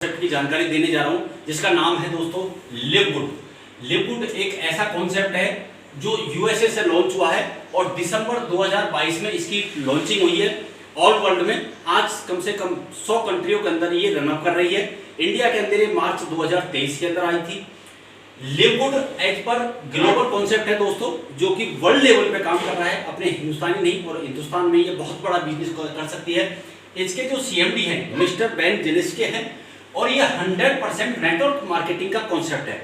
की जानकारी देने जा रहा हूं जिसका नाम है दोस्तों लिववुड। लिववुड एक ऐसा कॉन्सेप्ट है जो यूएसए से लॉन्च हुआ है और दिसंबर 2022 में इसकी लॉन्चिंग हुई है ऑल वर्ल्ड में। आज कम से कम 100 कंट्रियों के अंदर ये रनअप कर रही है। इंडिया के अंदर ये मार्च 2023 के अंदर आई थी। लिववुड एज पर ग्लोबल कॉन्सेप्ट है दोस्तों, जो कि वर्ल्ड लेवल पे काम कर रहा है, अपने हिंदुस्तानी नहीं और हिंदुस्तान में ये बहुत बड़ा बिजनेस कर सकती है। इसके जो सीएमडी हैं मिस्टर बेन जेलिस्की हैं और ये 100% नेटवर्क मार्केटिंग का कॉन्सेप्ट है,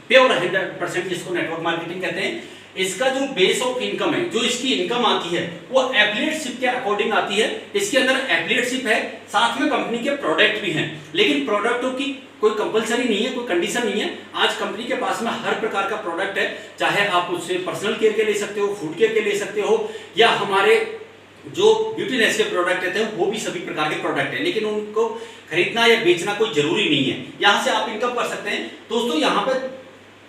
प्योर 100% जिसको नेटवर्क मार्केटिंग कहते हैं। इसका जो बेस ऑफ इनकम है, जो इसकी इनकम आती है वो एफिलिएटशिप के अकॉर्डिंग आती है। इसके अंदर एफिलिएटशिप है, साथ में कंपनी के प्रोडक्ट भी हैं, लेकिन प्रोडक्टों की कोई कंपलसरी नहीं है, कोई कंडीशन नहीं है। आज कंपनी के पास में हर प्रकार का प्रोडक्ट है, चाहे आप उससे पर्सनल केयर के ले सकते हो, फूड केयर के ले सकते हो, या हमारे जो ब्यूटीनेस के प्रोडक्ट रहते हैं वो भी सभी प्रकार के प्रोडक्ट हैं, लेकिन उनको खरीदना या बेचना कोई जरूरी नहीं है। यहाँ से आप इनकम कर सकते हैं दोस्तों। यहाँ पे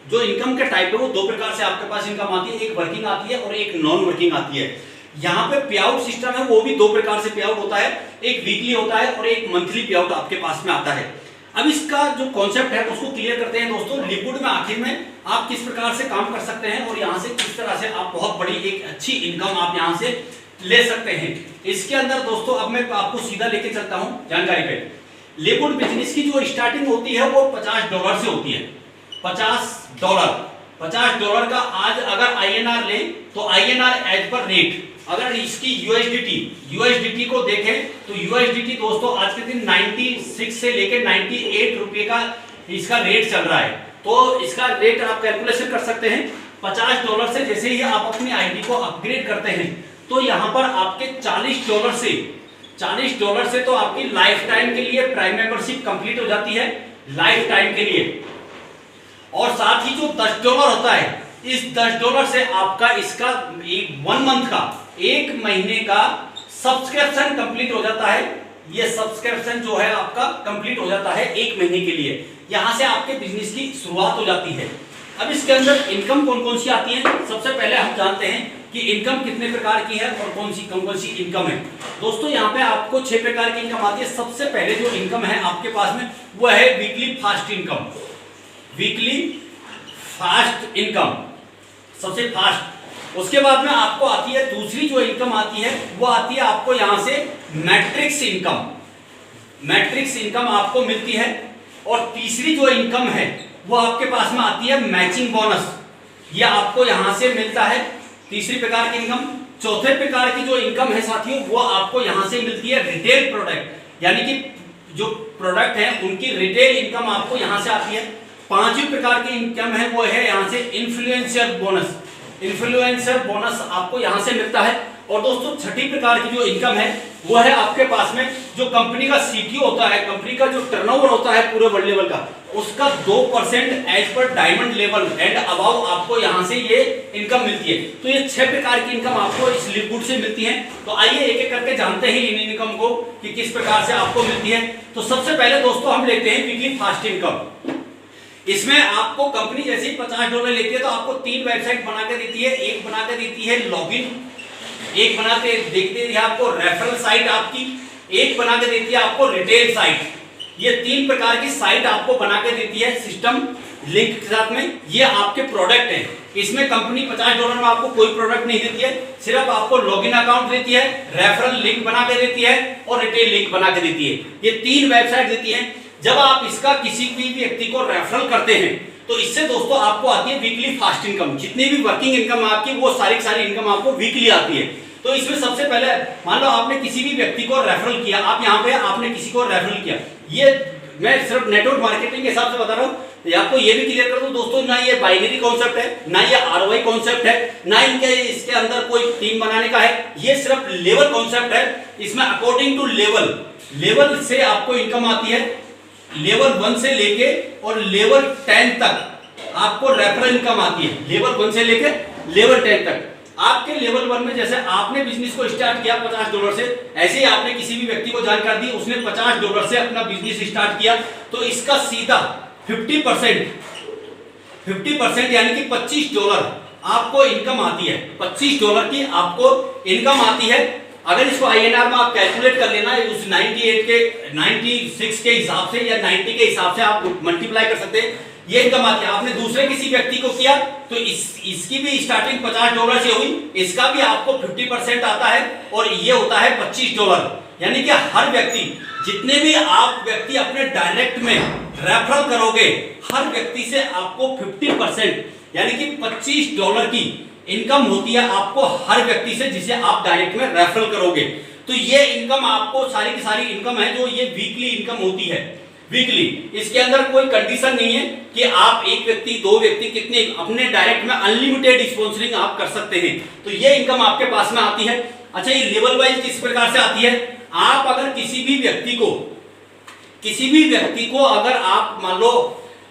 जो इनकम के टाइप है वो दो प्रकार से आपके पास इनकम आती है, एक वर्किंग आती है और एक नॉन वर्किंग आती है। यहाँ पे पे आउट सिस्टम है वो भी दो प्रकार से पे आउट होता है, एक वीकली होता है और एक मंथली पे आउट आपके पास में आता है। अब इसका जो कॉन्सेप्ट है उसको क्लियर करते हैं दोस्तों। लिववुड में आखिर में आप किस प्रकार से काम कर सकते हैं और यहाँ से किस तरह से आप बहुत बड़ी एक अच्छी इनकम आप यहाँ से ले सकते हैं। इसके अंदर दोस्तों अब मैं आपको सीधा लेके चलता हूं जानकारी पे। लिववुड बिजनेस की जो स्टार्टिंग होती है वो $50 से होती है। $50 का आज अगर आईएनआर ले तो आईएनआर एज पर रेट, अगर इसकी यूएसडीटी को देखें तो यूएसडीटी दोस्तों आज के दिन 96 से लेके 98 रुपए का इसका रेट चल रहा है। तो इसका रेट आप कैलकुलेशन कर सकते हैं। $50 से जैसे ही आप अपनी आईडी को अपग्रेड करते हैं तो यहाँ पर आपके $40 से तो आपकी लाइफ टाइम के लिए प्राइम मेंबरशिप कंप्लीट हो जाती है, लाइफ टाइम के लिए। और साथ ही जो $10 होता है, इस $10 से आपका इसका वन मंथ का, एक महीने का सब्सक्रिप्शन कंप्लीट हो जाता है। ये सब्सक्रिप्शन जो है आपका कंप्लीट हो जाता है एक महीने के लिए। यहां से आपके बिजनेस की शुरुआत हो जाती है। अब इसके अंदर इनकम कौन कौन सी आती है, सबसे पहले हम जानते हैं कि इनकम कितने प्रकार की है और कौन सी इनकम है। दोस्तों यहाँ पे आपको 6 प्रकार की इनकम आती है। सबसे पहले जो इनकम है आपके पास में वो है weekly fast income. Weekly fast income सबसे फास्ट। उसके बाद में आपको आती है दूसरी जो इनकम आती है वो आती है आपको यहाँ से मैट्रिक्स इनकम। मैट्रिक्स इनकम आपको मिलती है। और तीसरी जो इनकम है वो आपके पास में आती है मैचिंग बोनस, ये आपको यहां से मिलता है, तीसरी प्रकार की इनकम। चौथे प्रकार की जो इनकम है साथियों वो आपको यहां से मिलती है रिटेल प्रोडक्ट, यानी कि जो प्रोडक्ट है उनकी रिटेल इनकम आपको यहां से आती है। पांचवी प्रकार की इनकम है वो है यहां से इन्फ्लुएंसर बोनस। इन्फ्लुएंसर बोनस आपको यहां से मिलता है। और दोस्तों छठी प्रकार की जो इनकम है वो है आपके पास में जो कंपनी का सीटीओ होता है, कंपनी का जो टर्नओवर होता है पूरे वर्ल्ड लेवल का, उसका 2% as per diamond level and above आपको यहां से ये इनकम मिलती है। तो ये 6 प्रकार की इनकम आपको इस लिववुड से मिलती है। तो आइए एक एक करके जानते हैं इन इनकम को कि किस प्रकार से आपको मिलती है। तो सबसे पहले दोस्तों हम लेते हैं वीकली फास्ट इनकम। इसमें आपको कंपनी जैसे ही $50 लेती है तो आपको 3 वेबसाइट बना के देती है। एक बना के देती है लॉगिन, एक बना के देखते हैं आपको रेफरल साइट आपकी, एक बना के देती है आपको रिटेल साइट। ये 3 प्रकार की साइट आपको बना के देती है सिस्टम लिंक के साथ में। ये आपके प्रोडक्ट हैं। इसमें कंपनी $50 में आपको कोई प्रोडक्ट नहीं देती है, सिर्फ आपको लॉगिन अकाउंट देती है, रेफरल लिंक बना के देती है और रिटेल लिंक बना के देती है। ये 3 वेबसाइट देती है। जब आप इसका किसी भी व्यक्ति को रेफरल करते हैं तो इससे दोस्तों आपको आती है वीकली फास्ट इनकम। जितनी भी वर्किंग इनकम आपकी वो सारी इनकम आपको वीकली आती है। तो इसमें सबसे पहले मान लो आपने किसी भी व्यक्ति को रेफरल किया, आप यहाँ पे आपने किसी को रेफरल किया, ये मैं सिर्फ नेटवर्क मार्केटिंग के हिसाब से बता रहा हूँ। आपको ये भी क्लियर कर दूं दोस्तों, ना ये बाइनरी कॉन्सेप्ट है, ना ये आरओआई कॉन्सेप्ट है, ना इनके इसके अंदर कोई टीम बनाने का है। ये सिर्फ लेवल कॉन्सेप्ट है। इसमें अकॉर्डिंग टू लेवल से आपको इनकम आती है। लेवल 1 से लेके और लेवल 10 तक आपको रेफरल इनकम आती है। लेवल 1 से लेके लेवल 10 तक। आपके लेवल 1 में जैसे आपने बिजनेस को स्टार्ट किया $50 से, ऐसे ही आपने किसी भी व्यक्ति को जानकारी दी, उसने $50 से अपना बिजनेस स्टार्ट किया, तो इसका सीधा 50% यानी कि $25 आपको इनकम आती है। $25 की आपको इनकम आती है। अगर इसको INR में आप कैलकुलेट कर लेना उस 96 के हिसाब से या 90 के हिसाब से आप मल्टीप्लाई कर सकते हैं, ये इनकम आती है। आपने दूसरे किसी व्यक्ति को किया तो इसकी भी स्टार्टिंग $50 से हुई, इसका भी आपको 50% आता है और ये होता है $25। यानी कि हर व्यक्ति, जितने भी आप व्यक्ति अपने डायरेक्ट में रेफरल करोगे, हर व्यक्ति से आपको 50% यानी कि $25 की इनकम होती है आपको हर व्यक्ति से जिसे आप डायरेक्ट में रेफरल करोगे। तो ये इनकम आपको सारी की सारी इनकम है जो ये वीकली इनकम होती है, वीकली। इसके अंदर कोई कंडीशन नहीं है कि आप एक व्यक्ति, दो व्यक्ति, कितने अपने डायरेक्ट में अनलिमिटेड स्पॉन्सरिंग आप कर सकते हैं। तो ये इनकम आपके पास में आती है। अच्छा, ये लेवल वाइज किस प्रकार से आती है? आप अगर किसी भी व्यक्ति को अगर आप मान लो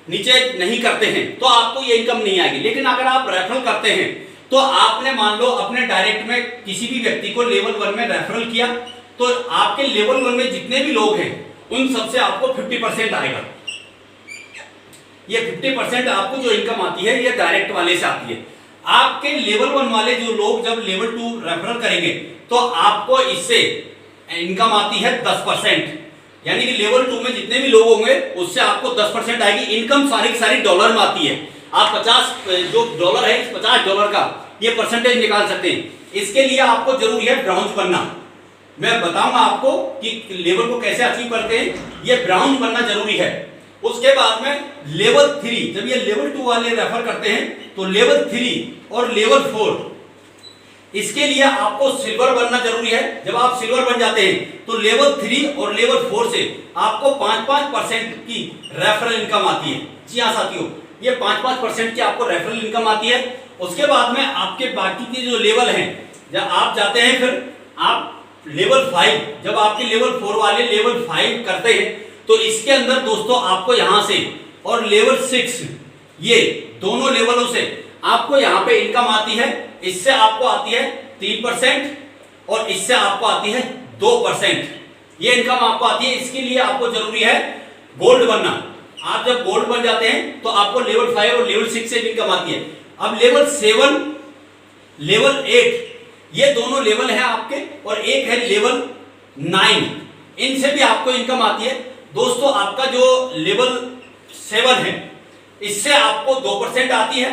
नीचे नहीं करते हैं तो आपको ये इनकम नहीं आएगी, लेकिन अगर आप रेफरल करते हैं तो आपने मान लो अपने डायरेक्ट में किसी भी व्यक्ति को लेवल 1 में रेफरल किया तो आपके लेवल 1 में जितने भी लोग हैं उन सबसे आपको 50% आएगा। ये 50% आपको जो इनकम आती है ये डायरेक्ट वाले से आती है। आपके लेवल 1 वाले जो लोग जब लेवल 2 रेफरल करेंगे तो आपको इससे इनकम आती है 10%, यानी कि लेवल 2 में जितने भी लोग होंगे उससे आपको 10% आएगी। इनकम सारी की सारी डॉलर में आती है। आप 50 जो डॉलर है, इस $50 का ये परसेंटेज निकाल सकते हैं। इसके लिए आपको जरूरी है ब्राउन बनना। मैं बताऊंगा आपको कि लेवल को कैसे अचीव करते हैं, ये ब्राउन बनना जरूरी है। उसके बाद में लेवल 3, जब ये लेवल 2 वाले रेफर करते हैं तो लेवल 3 और लेवल 4, इसके लिए आपको सिल्वर बनना जरूरी है। जब आप सिल्वर बन जाते हैं तो लेवल 3 और लेवल 4 से आपको 5-5% की रेफरल इनकम आती है। जी हाँ साथियों, ये 5-5% की आपको रेफरल इनकम आती है। उसके बाद में आपके बाकी के जो लेवल हैं, जब आप जाते हैं फिर आप लेवल 5, जब आपके लेवल 4 वाले लेवल 5 करते हैं तो इसके अंदर दोस्तों आपको यहां से और लेवल 6, ये दोनों लेवलों से आपको यहां पे इनकम आती है। इससे आपको आती है 3% और इससे आपको आती है 2%। ये इनकम आपको आती है। इसके लिए आपको जरूरी है गोल्ड बनना। आप जब गोल्ड बन जाते हैं तो आपको लेवल 5 और लेवल 6 से इनकम आती है। अब लेवल 7, लेवल 8, ये दोनों लेवल हैं आपके, और एक है लेवल 9, इनसे भी आपको इनकम आती है। दोस्तों आपका जो लेवल 7 है इससे आपको 2% आती है,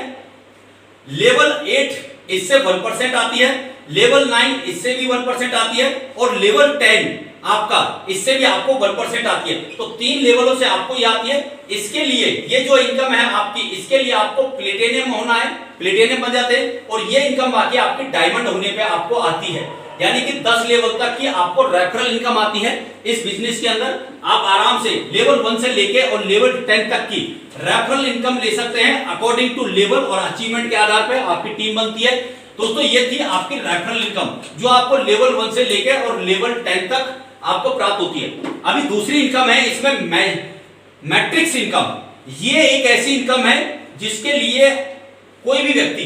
लेवल 8 इससे 1% आती है, लेवल 9 इससे भी 1% आती है, और लेवल 10 आपका इससे भी आपको 1% आती है। तो 3 लेवलों से आपको ये आती है। इसके लिए ये जो इनकम है आपकी, इसके लिए आपको प्लेटिनियम होना है, प्लेटिनियम बन जाते हैं, और ये इनकम बाकी आपकी डायमंड होने पे आपको आती है। यानी कि 10 लेवल तक की आपको रेफरल इनकम आती है। इस बिजनेस के अंदर आप आराम से लेवल 1 से लेके और लेवल 10 तक की रेफरल इनकम ले सकते हैं। अकॉर्डिंग टू लेवल और अचीवमेंट के आधार पर आपकी टीम बनती है। दोस्तों ये थी आपकी रेफरल इनकम जो आपको लेवल 1 से लेके और लेवल 10 तक आपको प्राप्त होती है। अभी दूसरी इनकम है इसमें मैट्रिक्स इनकम। ये एक ऐसी इनकम है जिसके लिए कोई भी व्यक्ति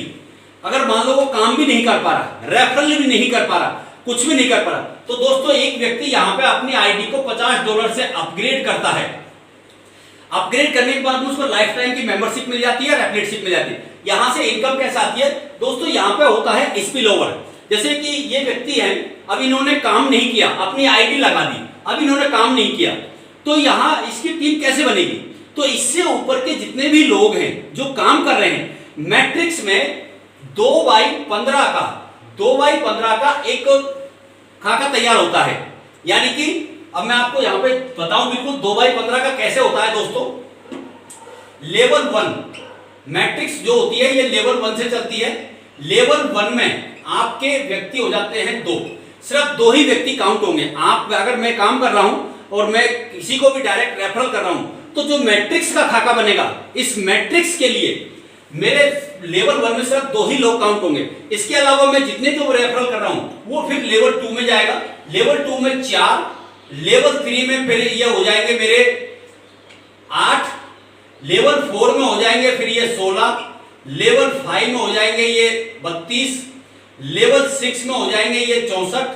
अगर मान लो वो काम भी नहीं कर पा रहा, रेफरल भी नहीं कर पा रहा, कुछ भी नहीं कर पा रहा, तो दोस्तों एक व्यक्ति यहां पे अपनी आईडी को $50 से अपग्रेड करता है। अपग्रेड करने के बाद उसको लाइफ टाइम की मेंबरशिप मिल जाती है, रेफरेंशिप मिल जाती है। यहां से इनकम कैसे आती है दोस्तों? यहां पे होता है स्पिल ओवर। जैसे कि ये व्यक्ति है, अब इन्होंने काम नहीं किया, अपनी आईडी लगा दी, अब इन्होंने काम नहीं किया, तो यहां इसकी टीम कैसे बनेगी? तो इससे ऊपर के जितने भी लोग हैं जो काम कर रहे हैं, मैट्रिक्स में 2x15 का एक खाका तैयार होता है। यानी कि अब मैं आपको यहां पे बताऊं बिल्कुल 2x15 का कैसे होता है दोस्तों। लेवल 1 मैट्रिक्स जो होती है ये लेवल 1 से चलती है। लेवल 1 में आपके व्यक्ति हो जाते हैं 2, सिर्फ 2 ही व्यक्ति काउंट होंगे। आप अगर मैं काम कर रहा हूं और मैं किसी को भी डायरेक्ट रेफरल कर रहा हूं तो जो मैट्रिक्स का खाका बनेगा, इस मैट्रिक्स के लिए मेरे लेवल 1 में सिर्फ 2 ही लोग काउंट होंगे। इसके अलावा मैं जितने को रेफरल कर रहा हूं वो फिर लेवल 2 में जाएगा। लेवल 2 में 4, लेवल 3 में फिर ये हो जाएंगे मेरे 8, लेवल 4 में हो जाएंगे फिर ये 16, लेवल 5 में हो जाएंगे ये 32, लेवल 6 में हो जाएंगे ये 64,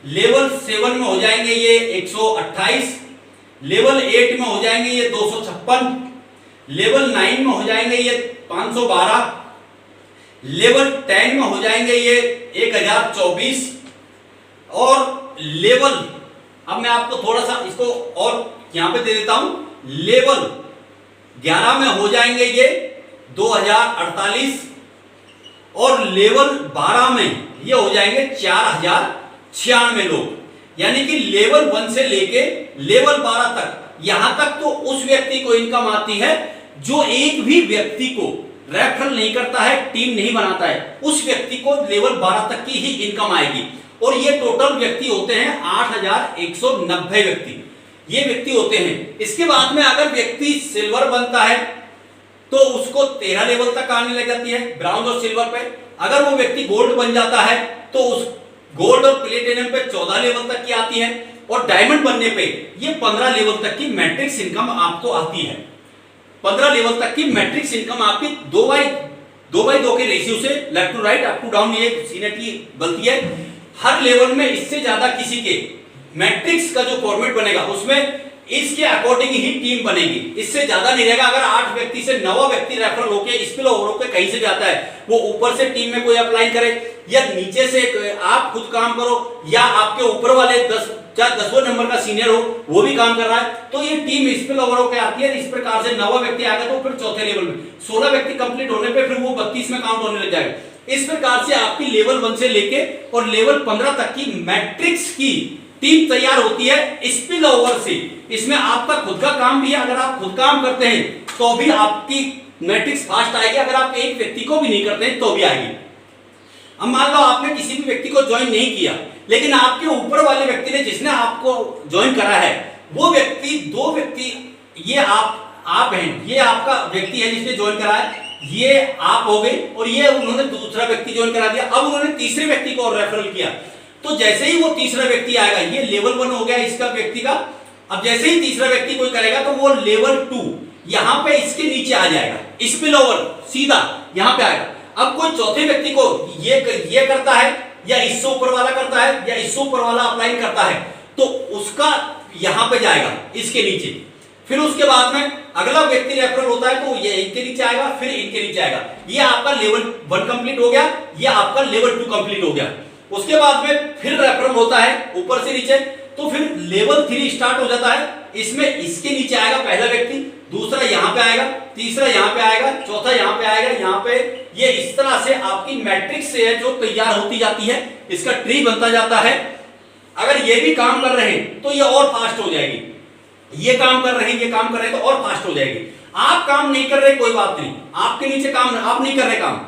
लेवल 7 में हो जाएंगे ये 128, लेवल 8 में हो जाएंगे ये 256, लेवल 9 में हो जाएंगे ये 512, लेवल 10 में हो जाएंगे ये 1024, और लेवल, अब मैं आपको थोड़ा सा इसको और यहां पे दे देता हूं, लेवल 11 में हो जाएंगे ये 2048 और लेवल 12 में ये हो जाएंगे 4096 लोग। यानी कि लेवल 1 से लेके लेवल 12 तक, यहां तक तो उस व्यक्ति को इनकम आती है जो एक भी व्यक्ति को रेफरल नहीं करता है, टीम नहीं बनाता है, उस व्यक्ति को लेवल 12 तक की ही इनकम आएगी। और ये टोटल व्यक्ति होते हैं 8190 व्यक्ति, ये व्यक्ति होते हैं। इसके बाद में अगर व्यक्ति सिल्वर बनता है तो उसको 13 लेवल तक आने लग जाती है, ब्राउन और सिल्वर पे। अगर वो व्यक्ति गोल्ड बन जाता है तो उस गोल्ड और प्लेटिनम पे 14 लेवल तक की आती है, और डायमंड बनने पे ये 15 लेवल तक की मैट्रिक्स इनकम आपको आती है। 15 लेवल तक की मैट्रिक्स इनकम आपकी 2/2 के रेशियो से left to right up to down, ये सीनेट की गलती है। हर लेवल में इससे ज्यादा किसी के मैट्रिक्स का जो फॉर्मेट बनेगा उसमें इसके अकॉर्डिंग ही टीम बनेगी, इससे ज्यादा नहीं रहेगा। अगर 8 व्यक्ति से 9 व्यक्ति रेफरल होके स्पिल ओवर होके कहीं से भी आता है, वो ऊपर से टीम में कोई अप्लाई करे या नीचे से आप खुद काम करो या आपके ऊपर वाले 10वें नंबर का सीनियर हो वो भी काम कर रहा है, तो ये टीम स्पिल ओवर होके आती है। इस प्रकार से 9 व्यक्ति आ गए तो फिर चौथे लेवल में 16 व्यक्ति कंप्लीट होने पे फिर वो 32 में काउंट होने लग जाएगा। इस प्रकार से आपकी लेवल 1 से लेके और लेवल 15 तक की मैट्रिक्स की टीम तैयार होती है स्पिल ओवर से। इसमें आपका खुद का काम भी है, अगर आप खुद काम करते हैं तो भी आपकी मैट्रिक्स फास्ट आएगी, अगर आप एक व्यक्ति को भी नहीं करते हैं तो भी आएगी। अब मान लो आपने किसी भी व्यक्ति को ज्वाइन नहीं किया, लेकिन आपके ऊपर वाले व्यक्ति ने जिसने आपको ज्वाइन करा है वो व्यक्ति, 2 व्यक्ति, ये आप हैं, ये आपका व्यक्ति है जिसने ज्वाइन करा है, ये आप हो गए, और ये उन्होंने दूसरा व्यक्ति ज्वाइन करा दिया। अब उन्होंने तीसरे व्यक्ति को रेफरल किया, तो जैसे ही वो तीसरा व्यक्ति आएगा, ये लेवल 1 हो गया इसका व्यक्ति का। अब जैसे ही तीसरा व्यक्ति कोई करेगा तो वो लेवल 2 यहां पे इसके नीचे आ जाएगा, स्पिल ओवर सीधा यहां पे आएगा। अब कोई चौथे व्यक्ति को ये करता है या इससे ऊपर वाला करता है या इससे ऊपर वाला अप्लाई करता है तो उसका यहां पे जाएगा इसके नीचे। फिर उसके बाद में अगला व्यक्ति रेफरल होता है तो ये इनके नीचे आएगा, फिर इनके नीचे आएगा। ये आपका लेवल 1 कंप्लीट हो गया, ये आपका लेवल 2 कंप्लीट हो गया। उसके बाद में फिर रेफरल होता है ऊपर से नीचे, तो फिर लेवल 3 स्टार्ट हो जाता है। इसमें इसके नीचे आएगा पहला व्यक्ति, दूसरा यहां पे आएगा, तीसरा यहां पे आएगा, चौथा यहां पे आएगा, यहां पे। ये इस तरह से आपकी मैट्रिक्स से है जो तैयार होती जाती है, इसका ट्री बनता जाता है। अगर ये भी काम कर रहे हैं तो ये और फास्ट हो जाएगी, ये काम कर रहे हैं, ये काम कर रहे हैं तो और फास्ट हो जाएगी। आप काम नहीं कर रहे कोई बात नहीं, आपके नीचे काम, आप नहीं कर रहे काम,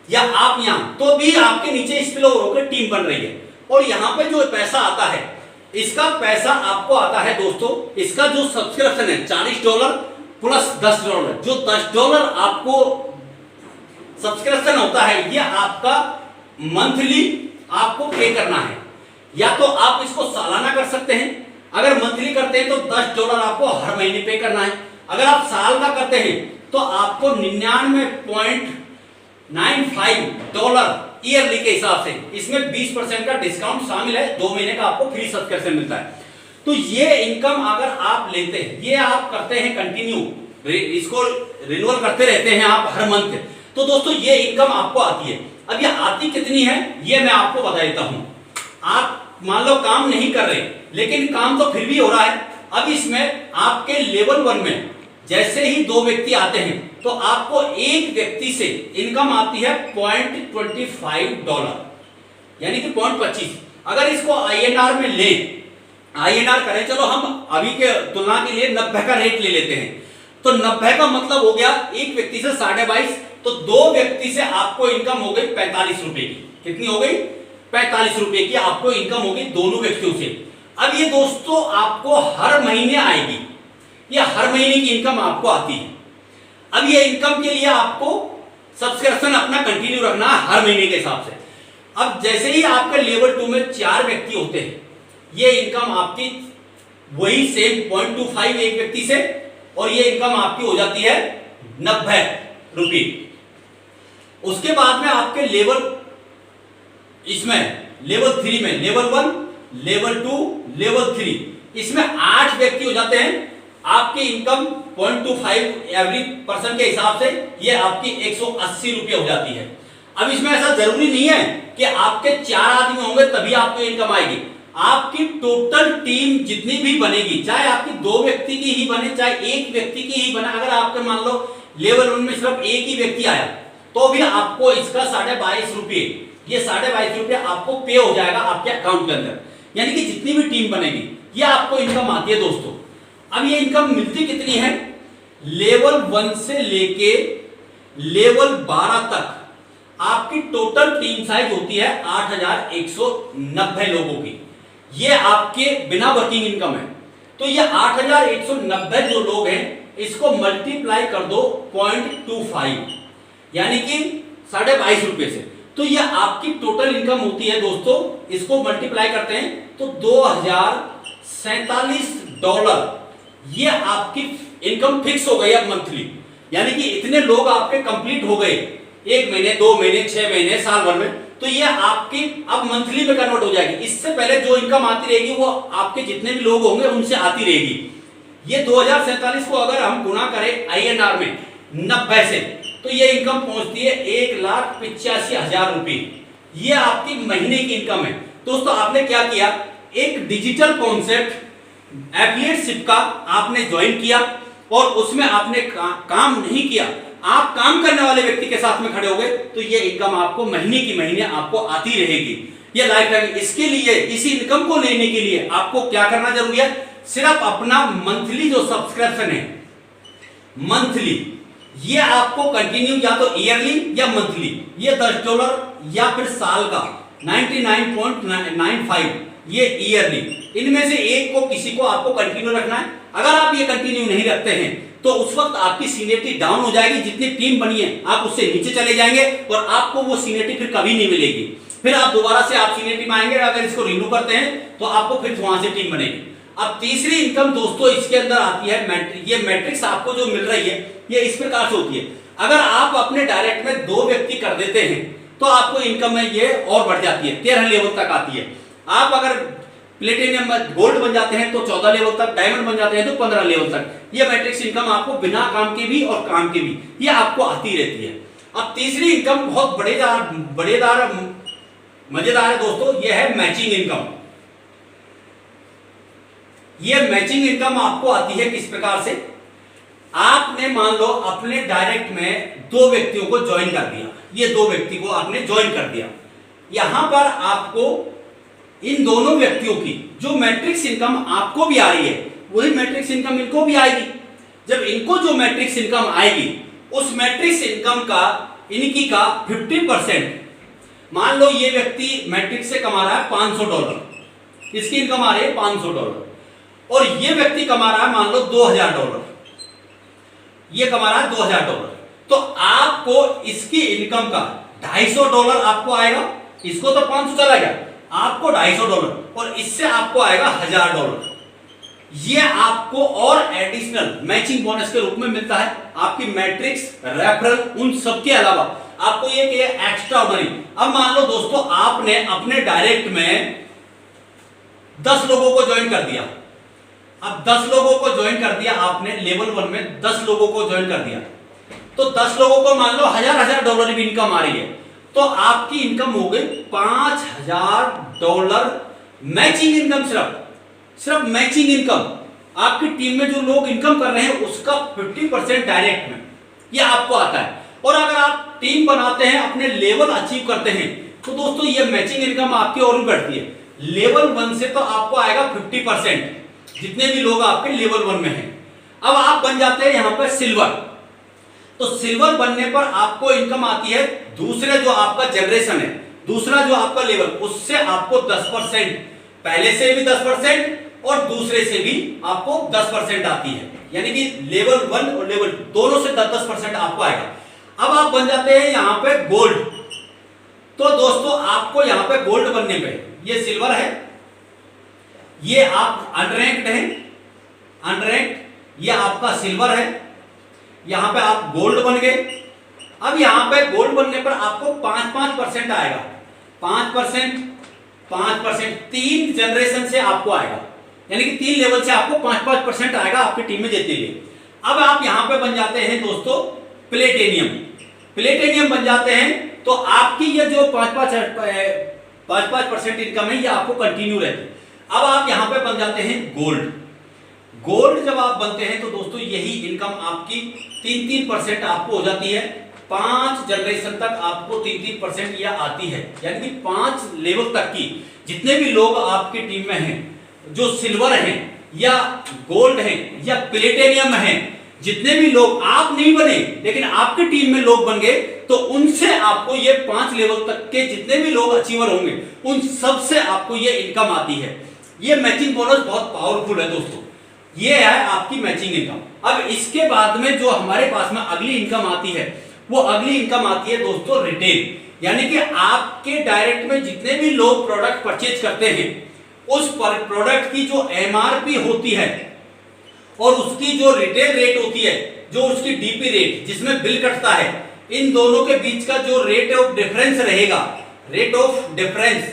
या आप यहां तो भी आपके नीचे स्पिल ओवर होकर टीम बन रही है। और यहां पे जो पैसा आता है, इसका पैसा आपको आता है दोस्तों, इसका जो सब्सक्रिप्शन है $40 प्लस $10, जो $10 आपको सब्सक्रिप्शन होता है, ये आपका मंथली आपको पे करना है। या तो आप इसको सालाना कर सकते हैं, अगर मंथली करते हैं तो $10 आपको हर महीने पे करना है। अगर आप साल का करते हैं तो आपको $99.95 ईयरली के हिसाब से, इसमें 20% का डिस्काउंट शामिल है, 2 महीने का आपको फ्री सब्सक्रिप्शन मिलता है। तो ये इनकम अगर आप लेते हैं, ये आप करते हैं कंटिन्यू, इसको रिन्यूअल करते रहते हैं आप हर मंथ, तो दोस्तों ये इनकम आपको आती है। अब ये आती कितनी है ये मैं आपको बता देता हूं। आप मान लो काम नहीं कर रहे, लेकिन काम तो फिर भी हो रहा है। अब इसमें आपके लेवल 1 में जैसे ही 2 व्यक्ति आते हैं तो आपको एक व्यक्ति से इनकम आती है $0.25, यानी कि 0.25। अगर इसको INR में ले, INR करें, चलो हम अभी के तुलना के लिए 90 का रेट ले लेते हैं, तो 90 का मतलब हो गया एक व्यक्ति से 22.5, तो 2 व्यक्ति से आपको इनकम हो गई 45 रुपए की। कितनी हो गई? 45 रुपए की आपको इनकम होगी दोनों व्यक्तियों से। अब ये दोस्तों आपको हर महीने आएगी, ये हर महीने की इनकम आपको आती है। अब ये इनकम के लिए आपको सब्सक्रिप्शन अपना कंटिन्यू रखना है हर महीने के हिसाब से। अब जैसे ही आपके लेवल 2 में 4 व्यक्ति होते हैं, ये इनकम आपकी वही सेम 0.25 एक व्यक्ति से, और ये इनकम आपकी हो जाती है 90 रुपये। उसके बाद में आपके लेवल, इसमें लेवल 3 में लेवल 1, लेवल 2, लेवल 3, इसमें 8 व्यक्ति हो जाते हैं। आपकी इनकम 0.25 एवरी पर्सन के हिसाब से ये आपकी 180 रुपये हो जाती है। अब इसमें ऐसा जरूरी नहीं है कि आपके 4 आदमी होंगे तभी आपको इनकम आएगी। आपकी टोटल टीम जितनी भी बनेगी, चाहे आपकी 2 व्यक्ति की ही बने, चाहे 1 व्यक्ति की ही बने, अगर आपके मान लो लेवल 1 में सिर्फ एक ही व्यक्ति आया तो भी आपको इसका 22.5 रुपये, ये 22.5 रुपये आपको पे हो जाएगा आपके अकाउंट के अंदर। यानी कि जितनी भी टीम बनेगी ये आपको इनकम आती है दोस्तों। अब ये इनकम मिलती कितनी है, लेवल 1 से लेके लेवल 12 तक आपकी टोटल टीम साइज होती है 8,190 लोगों की। ये आपके बिना वर्किंग इनकम है। तो ये 8,190 जो लोग हैं इसको मल्टीप्लाई कर दो 0.25 यानी कि 22.5 रुपए से, तो ये आपकी टोटल इनकम होती है दोस्तों। इसको मल्टीप्लाई करते हैं तो $2,047 ये आपकी इनकम फिक्स हो गई अब मंथली। यानी कि इतने लोग आपके कंप्लीट हो गए 1 महीने, 2 महीने, 6 महीने, साल भर में, तो ये आपकी अब मंथली में कन्वर्ट हो जाएगी। इससे पहले जो इनकम आती रहेगी वो आपके जितने भी लोग होंगे उनसे आती रहेगी। ये 2047 को अगर हम गुणा करें INR में 90 से तो ये इनकम पहुंचती है 1,85,000 रुपए। ये आपकी महीने की इनकम है दोस्तों। आपने क्या किया, एक डिजिटल कॉन्सेप्ट एफिलिएटशिप का आपने ज्वाइन किया और उसमें आपने काम नहीं किया, आप काम करने वाले व्यक्ति के साथ में खड़े हो गए, तो ये इनकम आपको महीने की महीने आपको आती रहेगी, ये लाइफ टाइम। इसके लिए, इसी इनकम को लेने के लिए आपको क्या करना जरूरी है, सिर्फ अपना मंथली जो सब्सक्रिप्शन है, मंथली, ये आपको कंटिन्यू या तो ईयरली या मंथली, ये $10 या फिर साल का 99.95 ये ईयरली, इनमें से एक को किसी को आपको कंटिन्यू रखना है। अगर आप ये कंटिन्यू नहीं रखते हैं तो उस वक्त आपकी सीनियरिटी डाउन हो जाएगी, जितनी टीम बनी है आप उससे नीचे चले जाएंगे और आपको वो सीनियरिटी फिर कभी नहीं मिलेगी। फिर आप दोबारा से आप सीनियरिटी में आएंगे, अगर इसको रिन्यू करते हैं तो आपको फिर वहां से टीम बनेगी। अब तीसरी इनकम दोस्तों इसके अंदर आती है, ये मैट्रिक्स आपको जो मिल रही है ये इस प्रकार से होती है। अगर आप अपने डायरेक्ट में 2 व्यक्ति कर देते हैं तो आपको इनकम है ये और बढ़ जाती है, 13 लेवल तक आती है। आप अगर प्लेटिनियम गोल्ड बन जाते हैं तो 14 लेवल तक, डायमंड बन जाते हैं तो 15 लेवल तक। ये मैट्रिक्स इनकम आपको बिना काम के भी और काम के भी ये आपको आती रहती है। अब तीसरी इनकम बहुत बड़ेदार मजेदार है दोस्तों, ये है मैचिंग इनकम। ये मैचिंग इनकम आपको आती है किस प्रकार से, आपने मान लो अपने डायरेक्ट में 2 व्यक्तियों को ज्वाइन कर दिया, ये 2 व्यक्ति को आपने ज्वाइन कर दिया। यहां पर आपको इन दोनों व्यक्तियों की जो मैट्रिक्स इनकम आपको भी आ रही है वही मैट्रिक्स इनकम इनको भी आएगी। जब इनको जो मैट्रिक्स इनकम आएगी उस मैट्रिक्स इनकम का इनकी का 50%, मान लो ये व्यक्ति मैट्रिक्स से कमा रहा है $500, इसकी इनकम आ रही है $500 और ये व्यक्ति कमा रहा है मान लो $2,000, ये कमा रहा है $2,000, तो आपको इसकी इनकम का $250 आपको आएगा। इसको तो 500 चला गया, आपको $250 और इससे आपको आएगा $1,000। ये आपको और एडिशनल मैचिंग बोनस के रूप में मिलता है। आपकी मैट्रिक्स, रेफरल, उन सब के अलावा आपको ये कि एक्स्ट्रा मनी। अब मान लो दोस्तों आपने अपने डायरेक्ट में 10 लोगों को ज्वाइन कर दिया। अब 10 लोगों को ज्वाइन कर दिया आपने, लेवल 1 में 10 लोगों को ज्वाइन कर दिया, तो 10 लोगों को मान लो $1,000 भी इनकम आ रही है, तो आपकी इनकम हो गई $5,000 मैचिंग इनकम। सिर्फ मैचिंग इनकम, आपकी टीम में जो लोग इनकम कर रहे हैं उसका 50% डायरेक्ट में ये आपको आता है। और अगर आप टीम बनाते हैं, अपने लेवल अचीव करते हैं, तो दोस्तों ये मैचिंग इनकम आपकी और भी बढ़ती है। लेवल 1 से तो आपको आएगा 50%, जितने भी लोग आपके लेवल 1 में हैं। अब आप बन जाते हैं यहां पर सिल्वर, तो सिल्वर बनने पर आपको इनकम आती है दूसरे जो आपका जनरेशन है, दूसरा जो आपका लेवल, उससे आपको 10%, पहले से भी 10% और दूसरे से भी आपको 10% आती है। यानी कि लेवल 1 और लेवल दोनों से 10% आपको आएगा। अब आप बन जाते हैं यहां पे गोल्ड, तो दोस्तों आपको यहां पे गोल्ड बनने पे, ये सिल्वर है, ये आप अनरैंक्ड हैं, अनरैंक्ड ये आपका सिल्वर है, यहां पे आप गोल्ड बन गए। अब यहां पे गोल्ड बनने पर आपको 5% आएगा, 5%, 3 जनरेशन से आपको आएगा, यानी कि 3 लेवल से आपको 5% आएगा आपकी टीम में जीतने लिए। अब आप यहां पे बन जाते हैं दोस्तों प्लेटिनियम बन जाते हैं, तो आपकी ये जो 5% इनकम है ये आपको कंटिन्यू रहती है। अब आप यहां पे बन जाते हैं गोल्ड। गोल्ड जब आप बनते हैं तो दोस्तों यही इनकम आपकी 3-3% आपको हो जाती है। 5 जनरेशन तक आपको 3-3% यह आती है, यानी कि 5 लेवल तक की जितने भी लोग आपकी टीम में हैं, जो सिल्वर हैं या गोल्ड हैं या प्लेटिनियम हैं, जितने भी लोग आप नहीं बने लेकिन आपकी टीम में लोग बन गए, तो उनसे आपको ये 5 लेवल तक के जितने भी लोग अचीवर होंगे उन सब से आपको ये इनकम आती है। ये मैचिंग बोनस बहुत पावरफुल है दोस्तों, ये है आपकी मैचिंग इनकम। अब इसके बाद में जो हमारे पास में अगली इनकम आती है, वो अगली इनकम आती है दोस्तों रिटेल, यानी कि आपके डायरेक्ट में जितने भी लोग प्रोडक्ट परचेज करते हैं उस प्रोडक्ट की जो एमआरपी होती है और उसकी जो रिटेल रेट होती है, जो उसकी डीपी रेट जिसमें बिल कटता है, इन दोनों के बीच का जो रेट ऑफ डिफरेंस रहेगा, रेट ऑफ डिफरेंस,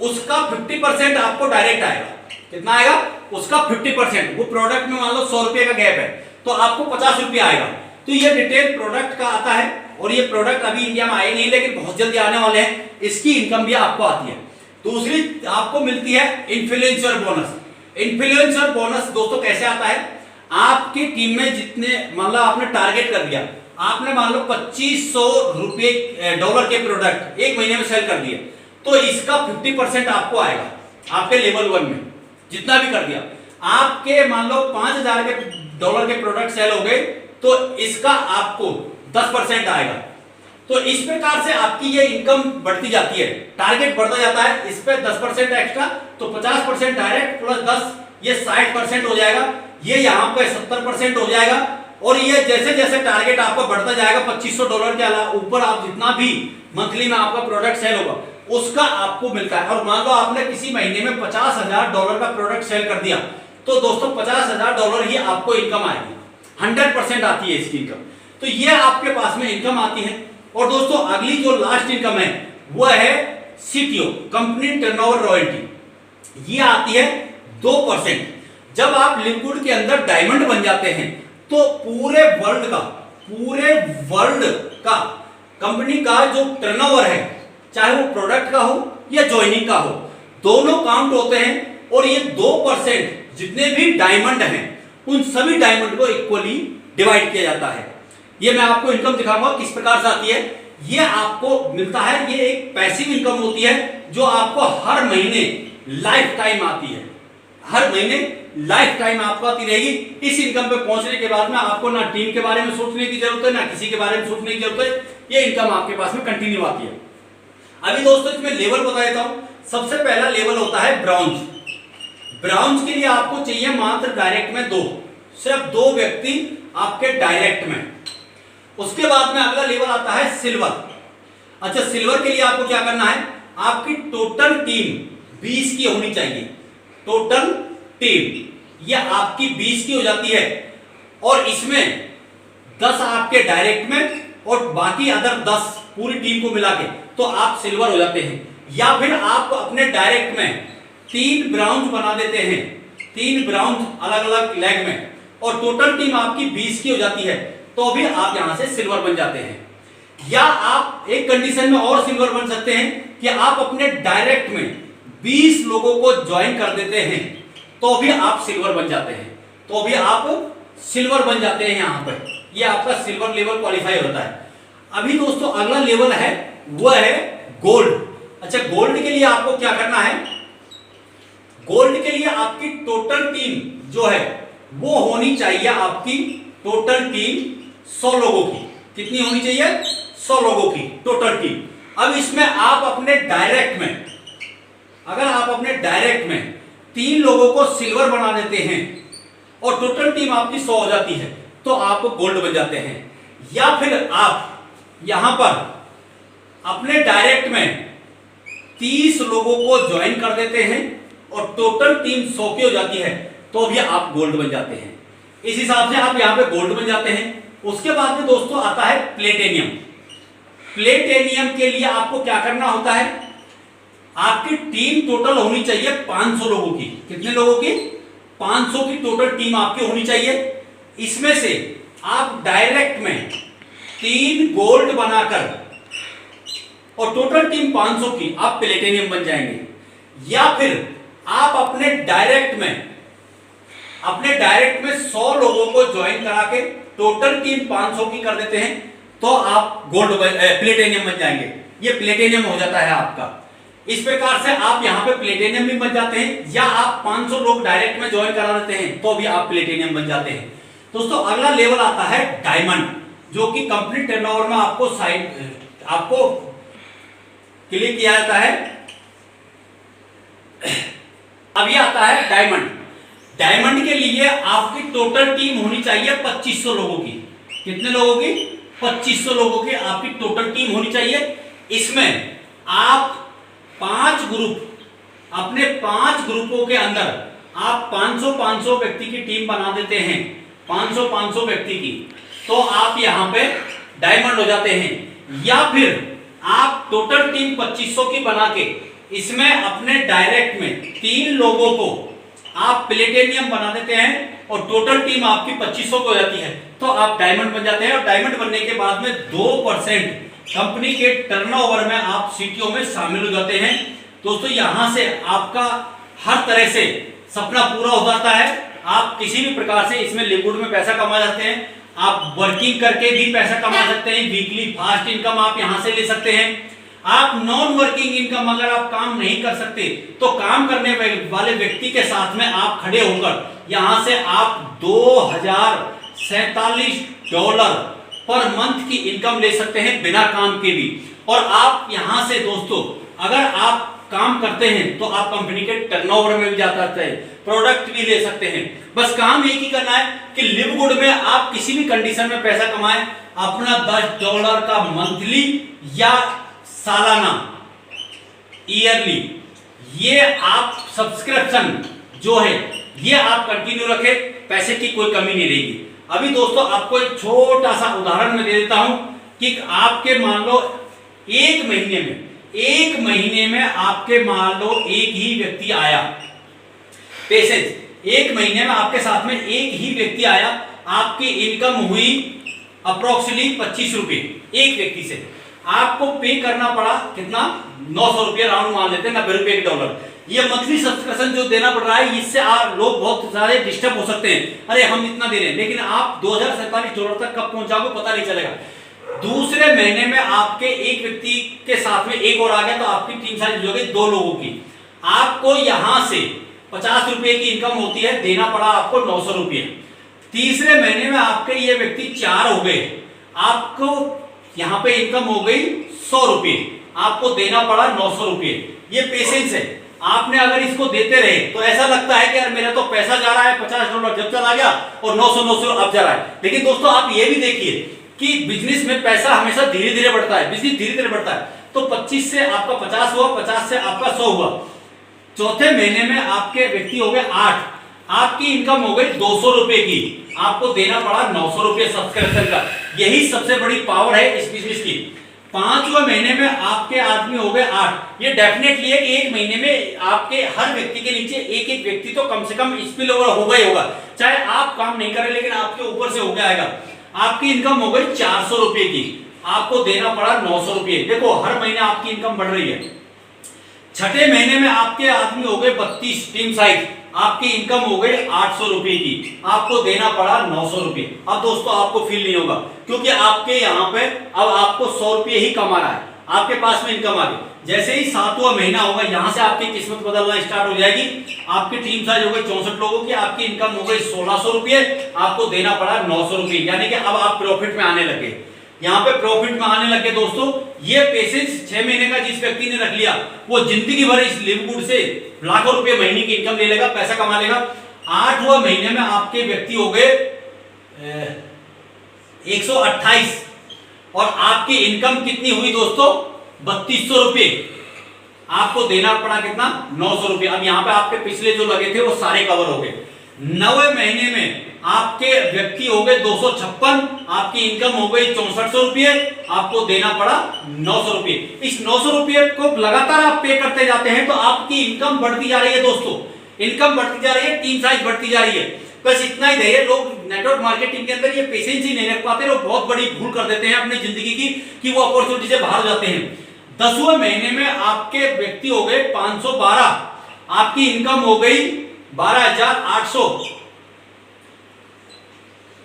उसका 50% आपको डायरेक्ट आएगा। कितना आएगा? उसका 50%। वो प्रोडक्ट में मान लो 100 रुपए का गैप है तो आपको 50 रुपये आएगा। तो ये रिटेल प्रोडक्ट का आता है और ये प्रोडक्ट अभी इंडिया में आए नहीं लेकिन बहुत जल्दी आने वाले हैं, इसकी इनकम भी आपको आती है। दूसरी आपको मिलती है इन्फ्लुएंसर बोनस। इन्फ्लुएंसर बोनस दोस्तों कैसे आता है? आपकी टीम में जितने मतलब आपने टारगेट कर दिया, आपने मान लो $2500 के प्रोडक्ट एक महीने में सेल कर दिए, तो इसका 50% आपको आएगा आपके लेवल 1 में, जितना भी कर दिया। आपके मान लो $5000 के प्रोडक्ट सेल हो गए तो इसका आपको 10% आएगा। तो इस प्रकार से आपकी ये इनकम बढ़ती जाती है, टारगेट बढ़ता जाता है, इस पे 10% एक्स्ट्रा, तो 50% डायरेक्ट प्लस 10 ये 60% हो जाएगा, ये यहाँ पे 70% हो जाएगा। और ये जैसे जैसे टारगेट आपका बढ़ता जाएगा $2500 के अलावा ऊपर आप जितना भी मंथली में आपका प्रोडक्ट सेल होगा उसका आपको मिलता है। और मान लो आपने किसी महीने में $50,000 का प्रोडक्ट सेल कर दिया तो दोस्तों $50,000 ही आपको इनकम आएगी, 100% आती है इसकी इनकम। तो ये आपके पास में इनकम आती है। और दोस्तों अगली जो लास्ट इनकम है वो है सीटीओ, कंपनी टर्नओवर रॉयल्टी। ये आती है 2%। जब आप लिक्विड के अंदर डायमंड बन जाते हैं तो पूरे वर्ल्ड का कंपनी का जो टर्नओवर है, चाहे वो प्रोडक्ट का हो या ज्वाइनिंग का हो, दोनों काउंट होते हैं। और ये 2% जितने भी डायमंड हैं उन सभी डायमंड को इक्वली डिवाइड किया जाता है। ये मैं आपको इनकम दिखाऊंगा किस प्रकार से आती है। ये आपको मिलता है, ये एक पैसिव इनकम होती है जो आपको हर महीने लाइफ टाइम आती है, हर महीने लाइफ टाइम आपको आती रहेगी। इस इनकम पे पहुंचने के बाद में आपको ना टीम के बारे में सोचने की जरूरत है, ना किसी के बारे में सोचने की जरूरत है, ये इनकम आपके पास में कंटिन्यू आती है। अभी दोस्तों इसमें लेवल बता देता हूं। सबसे पहला लेवल होता है ब्रॉन्ज। ब्रॉन्ज के लिए आपको चाहिए मात्र डायरेक्ट में 2, सिर्फ 2 व्यक्ति आपके डायरेक्ट में। उसके बाद में अगला लेवल आता है सिल्वर। अच्छा, सिल्वर के लिए आपको क्या करना है? आपकी टोटल टीम 20 की होनी चाहिए। टोटल टीम ये आपकी 20 की हो जाती है और इसमें 10 आपके डायरेक्ट में और बाकी अदर 10 पूरी टीम को मिला के तो आप सिल्वर हो जाते हैं। या फिर आप अपने डायरेक्ट में 3 ब्राउन्ज बना देते हैं, 3 ब्राउन्ज अलग अलग लेग में, और टोटल टीम आपकी 20 की हो जाती है, तो भी आप यहां से सिल्वर बन जाते हैं। या आप एक कंडीशन में और सिल्वर बन सकते हैं कि आप अपने डायरेक्ट में 20 लोगों को ज्वाइन कर देते हैं तो भी आप सिल्वर बन जाते हैं, तो भी आप सिल्वर बन जाते हैं। यहां पर ये आपका सिल्वर लेवल क्वालिफाई होता है। अभी दोस्तों अगला लेवल है वो है गोल्ड। अच्छा, गोल्ड के लिए आपको क्या करना है? गोल्ड के लिए आपकी टोटल टीम जो है वो होनी चाहिए, आपकी टोटल टीम 100 लोगों की। कितनी होनी चाहिए? 100 लोगों की टोटल टीम। अब इसमें आप अपने डायरेक्ट में, अगर आप अपने डायरेक्ट में 3 लोगों को सिल्वर बना देते हैं और टोटल टीम आपकी 100 हो जाती है तो आप गोल्ड बन जाते हैं। या फिर आप यहां पर अपने डायरेक्ट में 30 लोगों को ज्वाइन कर देते हैं और टोटल टीम 100 की हो जाती है तो भी आप गोल्ड बन जाते हैं। इस हिसाब से आप यहां पे गोल्ड बन जाते हैं। उसके बाद में दोस्तों आता है प्लेटिनियम। प्लेटिनियम के लिए आपको क्या करना होता है? आपकी टीम टोटल होनी चाहिए 500 लोगों की। कितने लोगों की? 500 की टोटल टीम आपकी होनी चाहिए। इसमें से आप डायरेक्ट में 3 गोल्ड बनाकर और टोटल टीम 500 की, आप प्लेटिनियम बन जाएंगे। या फिर आप अपने डायरेक्ट में 100 लोगों को ज्वाइन करा के टोटल टीम 500 की कर देते हैं, तो आप गोल्ड प्लेटिनियम बन जाएंगे। ये प्लेटिनियम हो जाता है आपका। इस प्रकार से आप यहां पे प्लेटिनियम भी बन जाते हैं, या आप 500 लोग डायरेक्ट में ज्वाइन करा देते हैं तो भी आप प्लेटिनियम बन जाते हैं। दोस्तों अगला लेवल आता है डायमंड, जो कि कंपनी टर्नओवर में आपको क्लिक किया जाता है। अब ये आता है डायमंड। डायमंड के लिए आपकी टोटल टीम होनी चाहिए 2500 लोगों की। कितने लोगों की? 2500 लोगों की आपकी टोटल टीम होनी चाहिए। इसमें आप 5 ग्रुप, अपने 5 ग्रुपों के अंदर आप 500 व्यक्ति की टीम बना देते हैं, 500 व्यक्ति की, तो आप यहां पे डायमंड हो जाते हैं। या फिर आप टोटल टीम 2500 की बना के इसमें अपने डायरेक्ट में 3 लोगों को आप प्लेटिनियम बना देते हैं और टोटल टीम आपकी 2500 को हो जाती है, तो आप डायमंड बन जाते हैं। और डायमंड बनने के बाद में 2% कंपनी के टर्नओवर में आप सीटीओ में शामिल हो जाते हैं। दोस्तों यहां से आपका हर तरह से सपना पूरा हो जाता है। आप किसी भी प्रकार से इसमें लिक्विड में पैसा कमा जाते हैं। आप वर्किंग करके भी पैसा कमा सकते हैं। वीकली फास्ट इनकम आप यहां से ले सकते हैं। आप नॉन वर्किंग इनकम, अगर आप काम नहीं कर सकते तो काम करने वाले व्यक्ति के साथ में आप खड़े होकर यहां से आप $2047 पर मंथ की इनकम ले सकते हैं बिना काम के भी। और आप यहां से दोस्तों अगर आप काम करते हैं तो आप कंपनी के टर्नओवर में भी जा सकते हैं, प्रोडक्ट भी ले सकते हैं। बस काम एक ही करना है कि लिव गुड में आप किसी भी कंडीशन में पैसा कमाएं। अपना $10 का मंथली या सालाना, ईयरली, ये आप सब्सक्रिप्शन जो है ये आप कंटिन्यू रखें, पैसे की कोई कमी नहीं रहेगी। अभी दोस्तों आपको एक छोटा सा उदाहरण मैं दे देता हूं कि आपके मान लो एक महीने में आपके मान लो एक ही व्यक्ति आया, पेशेंस, एक महीने में आपके साथ में एक ही व्यक्ति आया, आपकी इनकम हुई अप्रोक्सीमेटली 25 रुपए एक व्यक्ति से। आपको पे करना पड़ा कितना? 900 रुपया, राउंड मान लेते हैं, $90 ये मंथली सब्सक्रिप्शन जो देना पड़ रहा है, इससे आप लोग बहुत सारे डिस्टर्ब हो सकते हैं, अरे हम इतना दे रहे हैं, लेकिन आप $2047 तक कब पहुंचाओगे पता नहीं चलेगा। दूसरे महीने में आपके एक व्यक्ति के साथ में एक और आ गया, तो आपकी टीम साइज हो गई 2 लोगों की। आपको यहां से 50 रुपए की इनकम होती है, देना पड़ा आपको 900 रुपये। तीसरे महीने में आपके ये व्यक्ति 4 हो गए, आपको यहां पे इनकम हो गई 100 रुपये, आपको देना पड़ा 900 रुपये। ये पेशेंस है। आपने अगर इसको देते रहे तो ऐसा लगता है कि यार मेरा तो पैसा जा रहा है, $50 जब चला गया और 900 अब जा रहा है। लेकिन दोस्तों आप ये भी देखिए कि बिजनेस में पैसा हमेशा धीरे धीरे बढ़ता है, बिजनेस धीरे धीरे बढ़ता है। तो 25 से आपका 50 हुआ, 50 से आपका 100 हुआ, चौथे महीने में आपके व्यक्ति हो गए 8, आपकी इनकम हो गई 200 रुपए की, आपको देना पड़ा 900 रुपये सब्सक्रिप्शन का। यही सबसे बड़ी पावर है इस बिजनेस की। 5वें महीने में आपके आदमी हो गए 8। ये डेफिनेटली है कि एक महीने में आपके हर व्यक्ति के नीचे एक एक व्यक्ति तो कम से कम स्पिल ओवर होगा ही होगा, चाहे आप काम नहीं करें, लेकिन आपके ऊपर से हो गया आएगा। आपकी इनकम हो गई 400 रुपए की, आपको देना पड़ा 900 रुपये। देखो हर महीने आपकी इनकम बढ़ रही है। छठे महीने में आपके आदमी हो गए 32 टीम साइज, आपकी इनकम हो गई 800 रुपए की, आपको देना पड़ा 900 रुपये। अब दोस्तों आपको फील नहीं होगा, क्योंकि आपके यहाँ पे अब आपको 100 रुपये ही कमा रहा है, आपके पास में इनकम आ गई। जैसे ही 7वां महीना होगा, यहाँ से आपकी किस्मत बदलना स्टार्ट हो जाएगी। आपकी टीम साइज हो गई 64 लोगों की, आपकी इनकम हो गई 1600 रुपये, आपको देना पड़ा 900 रुपये, यानी कि अब आप प्रॉफिट में आने लगे। यहाँ पे प्रॉफिट में आने लगे दोस्तों। ये पेशेंस 6 महीने का जिस व्यक्ति ने रख लिया, वो जिंदगी भर इस लिव गुड से लाखों रुपए महीने की इनकम ले लेगा, पैसा कमा लेगा। 8वें महीने में आपके व्यक्ति हो गए 128 और आपकी इनकम कितनी हुई दोस्तों? 3200 रुपये। आपको देना पड़ा कितना? 900 रुपये। अब यहाँ पे आपके पिछले जो लगे थे वो सारे कवर हो गए। 9वें महीने में आपके व्यक्ति हो गए 256, आपकी इनकम हो गई 6400 रुपये, आपको देना पड़ा 900 रुपये। इस 900 रुपये को लगातार आप पे करते जाते हैं तो आपकी इनकम बढ़ती जा रही है दोस्तों, इनकम बढ़ती जा रही है, टीम साइज बढ़ती जा रही है। बस इतना ही देखिए, लोग नेटवर्क मार्केटिंग के अंदर ये पेशेंस ही नहीं रख पाते, लोग बहुत बड़ी भूल कर देते हैं अपनी जिंदगी की कि वो अपॉर्चुनिटी से बाहर जाते हैं। 10वें महीने में आपके व्यक्ति हो गए 512, आपकी इनकम हो गई 12,800।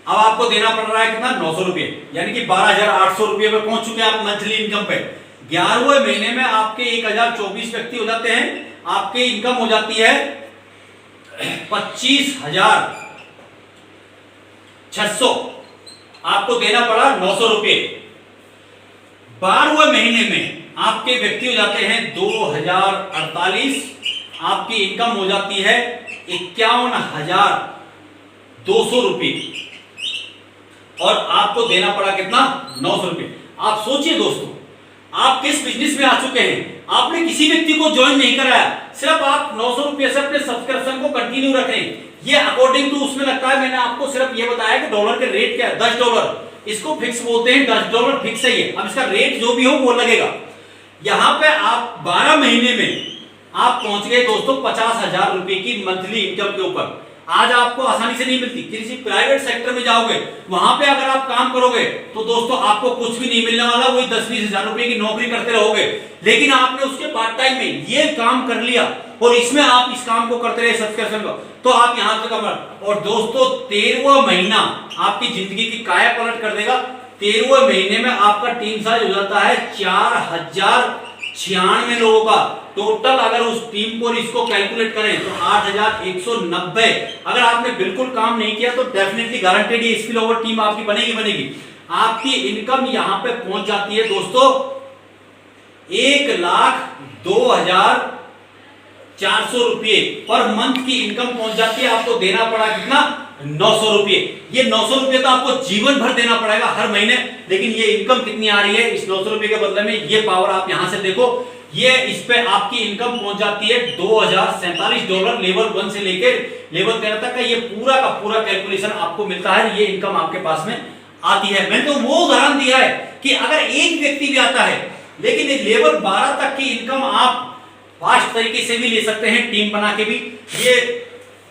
अब आपको देना पड़ रहा है कितना, 900 रुपये, यानी कि 12,800 रुपये पे पहुंच चुके हैं आप मंथली इनकम पे। 11वें महीने में आपके 1024 व्यक्ति हो जाते हैं, आपकी इनकम हो जाती है 25,600। आपको देना पड़ा 900 रुपये। 12वें महीने में आपके व्यक्ति हो जाते हैं 2048, आपकी इनकम हो जाती है 51,200 रुपये, और आपको देना पड़ा कितना, 900 रुपये। आप सोचिए दोस्तों, आप किस बिजनेस में आ चुके हैं। आपने किसी व्यक्ति को ज्वाइन नहीं कराया, सिर्फ आप 900 रुपये से अपने सब्सक्रिप्शन को कंटिन्यू रखें। ये अकॉर्डिंग टू उसमें लगता है, मैंने आपको सिर्फ ये बताया कि डॉलर के रेट क्या है, $10, इसको फिक्स बोलते हैं, $10 फिक्स है ये। अब इसका रेट जो भी हो वो लगेगा। यहां पे आप 12 महीने में आप पहुंच गए दोस्तों 50,000 रुपए की मंथली इनकम के ऊपर। आज आपको आसानी से नहीं मिलती। किसी प्राइवेट सेक्टर में जाओगे, वहां पे अगर आप काम करोगे तो दोस्तों आपको कुछ भी नहीं मिलने वाला, वही 10-20 हजार रुपए की नौकरी करते रहोगे। लेकिन आपने उसके पार्ट टाइम में ये काम कर लिया और इसमें आप इस काम को करते रहे सब्सक्रिप्शन को, तो आप यहां से कमर। और दोस्तों 13वां महीना आपकी जिंदगी की काया पलट कर देगा। 13वें महीने में आपका टीम साइज हो जाता है 4,096 लोगों का टोटल। अगर उस टीम को इसको कैलकुलेट करें तो 8,190। अगर आपने बिल्कुल काम नहीं किया तो डेफिनेटली गारंटेड ये स्किल ओवर टीम आपकी बनेगी। आपकी इनकम यहां पे पहुंच जाती है दोस्तों 1,02,400 रुपये पर मंथ की इनकम पहुंच जाती है। आपको देना पड़ा कितना, 900 रुपये। ये 900 रुपये तो आपको जीवन भर देना पड़ेगा हर महीने। लेकिन ये इनकम कितनी आ रही है इस 900 रुपये के बदले में, ये पावर आप यहां से देखो। ये इस पे आपकी इनकम पहुंच जाती है $2,047 लेवल 1 से लेकर लेवल 13 तक का। ये पूरा का पूरा कैलकुलेशन आपको मिलता है, ये इनकम आपके पास में आती है। मैंने तो वो उदाहरण दिया है कि अगर एक व्यक्ति भी आता है, लेकिन लेवल 12 तक की इनकम आप फास्ट तरीके से भी ले सकते हैं, टीम बना के भी। ये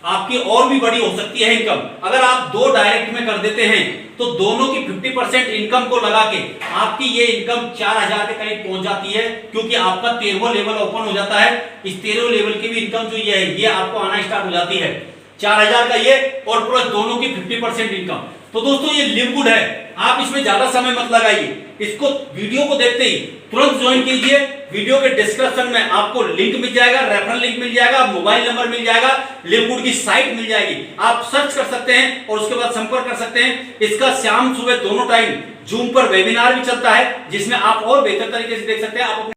आपकी और भी बड़ी हो सकती है इनकम। अगर आप 2 डायरेक्ट में कर देते हैं तो दोनों की 50% इनकम को लगा के आपकी ये इनकम 4,000 के करीब पहुंच जाती है, क्योंकि आपका 13वां लेवल ओपन हो जाता है। इस 13वें लेवल की भी इनकम जो ये है, ये आपको आना स्टार्ट हो जाती है 4,000 का ये, और प्लस दोनों की 50% इनकम। तो दोस्तों ये लिव गुड है, आप इसमें ज्यादा समय मत लगाइए। इसको वीडियो को देखते ही तुरंत ज्वाइन कीजिए। वीडियो के डिस्क्रिप्शन में आपको लिंक मिल जाएगा, रेफरल लिंक मिल जाएगा, मोबाइल नंबर मिल जाएगा, लिव गुड की साइट मिल जाएगी। आप सर्च कर सकते हैं और उसके बाद संपर्क कर सकते हैं। इसका शाम सुबह दोनों टाइम जूम पर वेबिनार भी चलता है, जिसमें आप और बेहतर तरीके से देख सकते हैं। आप